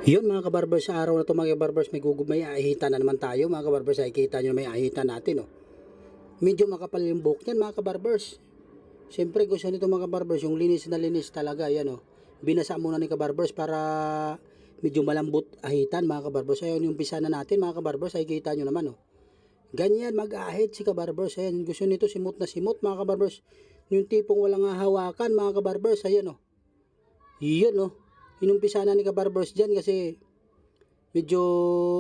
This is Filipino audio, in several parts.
Yun mga kabarbers, sa araw na ito mga kabarbers, may ahitan na naman tayo mga kabarbers. Ay kita nyo na may ahitan natin, oh. Medyo makapal yung buhok niyan mga kabarbers. Siyempre gusto nito mga kabarbers, yung linis na linis talaga, yan, oh. Binasa muna ni kabarbers para medyo malambot ahitan mga kabarbers. Ayun yung pisa na natin mga kabarbers, ay kita nyo naman, oh. Ganyan mag-ahit si kabarbers. Ayan, gusto nito simot na simot mga kabarbers. Yung tipong walang hahawakan mga kabarbers, ayan, oh. Yun, oh. Inumpisa na ni kabarbers dyan kasi medyo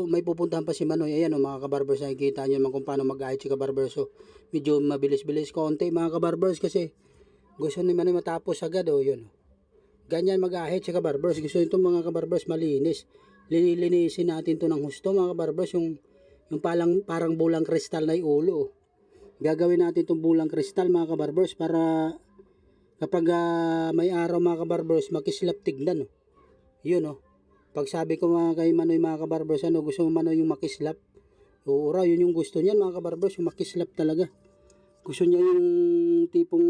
may pupuntahan pa si Manoy. Ayan, oh, mga kabarbers, nakikita nyo naman kung paano mag-ahit si kabarbers. So, medyo mabilis-bilis konti mga kabarbers kasi gusto ni Manoy matapos agad, oh. Yun, oh. Ganyan mag-ahit si kabarbers. Gusto nito mga kabarbers malinis. Linisin natin to ng husto mga kabarbers. Yung parang bulang kristal na ulo, oh. Gagawin natin itong bulang kristal mga kabarbers para kapag may araw mga kabarbers makislap tignan, oh. Yun, oh. Pag sabi ko mga kay Manoy mga kabarbers, ano, gusto mo Manoy yung makislap? Oo raw, yun yung gusto niyan mga kabarbers, yung makislap talaga. Gusto niya yung tipong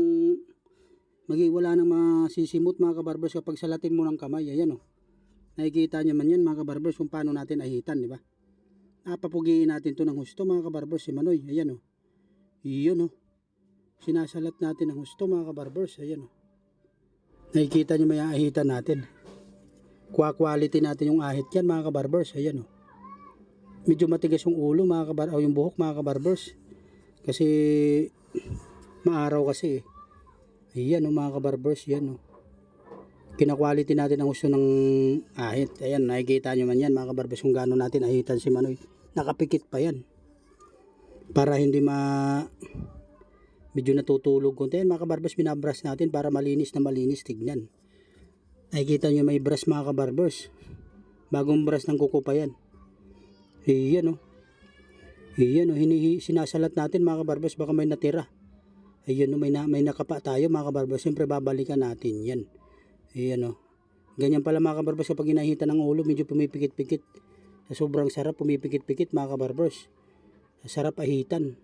wala nang masisimot mga kabarbers kapag salatin mo ng kamay. Ayan, oh. Nakikita niyo man yan mga kabarbers kung paano natin ahitan, di ba? Napapugiin natin to ng husto mga kabarbers si Manoy. Ayan, oh. Yun, oh. Sinasalat natin ng husto mga kabarbers. Ayan, oh. Nakikita niyo may ahitan natin. Quality natin yung ahit yan mga kabarbers. Ayan, oh. Medyo matigas yung ulo mga kabarbers, o yung buhok mga kabarbers. Kasi maaraw kasi, eh. Ayan, oh, mga kabarbers. Yan, oh. Kina-quality natin ang gusto ng ahit. Ayan, nakikita nyo man yan mga kabarbers kung gaano natin ahitan si Manoy. Nakapikit pa yan. Para hindi medyo natutulog konti. Ayan mga kabarbers, binabrush natin para malinis na malinis tignan. Nakikita nyo may brush mga kabarbers. Bagong brush ng kuko pa yan. Iyan, oh. Iyan, oh. Sinasalat natin mga kabarbers. Baka may natira. Iyan, oh. May nakapa tayo mga kabarbers. Siyempre babalikan natin yan. Iyan, oh. Ganyan pala mga kabarbers kapag inahitan ng ulo. Medyo pumipikit-pikit. Sobrang sarap pumipikit-pikit mga kabarbers. Sarap ahitan.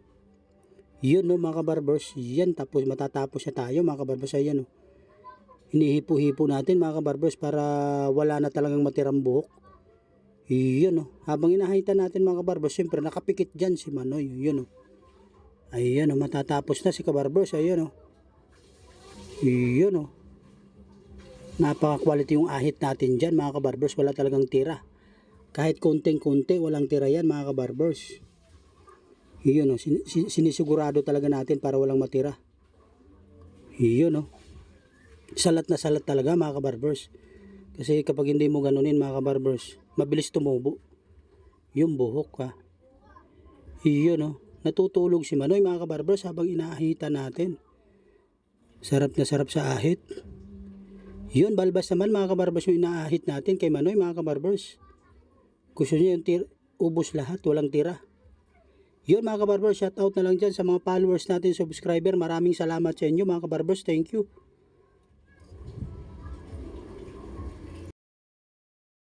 Iyan, oh, mga kabarbers. Iyan, tapos matatapos na tayo mga kabarbers. Ayan, oh. Hinihipo-hipo natin mga kabarbers para wala na talagang matirang buhok. Iyon, oh. Habang inahitan natin mga kabarbers, siyempre nakapikit dyan si Manoy. Iyon, oh. Ayan, oh. Matatapos na si kabarbers. Ayan, oh. Iyon, oh. Napaka-quality yung ahit natin dyan mga kabarbers. Wala talagang tira. Kahit konting-konti, walang tira yan mga kabarbers. Iyon, oh. Sinisigurado talaga natin para walang matira. Iyon, oh. Salat na salat talaga mga kabarbers. Kasi kapag hindi mo ganunin mga kabarbers, mabilis tumubo yung buhok, ha. Iyon, oh. Natutulog si Manoy mga kabarbers habang inaahitan natin. Sarap na sarap sa ahit. Yun, balbas naman mga kabarbers yung inaahit natin kay Manoy mga kabarbers. Gusto niya yung ubos lahat, walang tira. Yun mga kabarbers, shout out na lang dyan sa mga followers natin, subscriber. Maraming salamat sa inyo mga kabarbers. Thank you.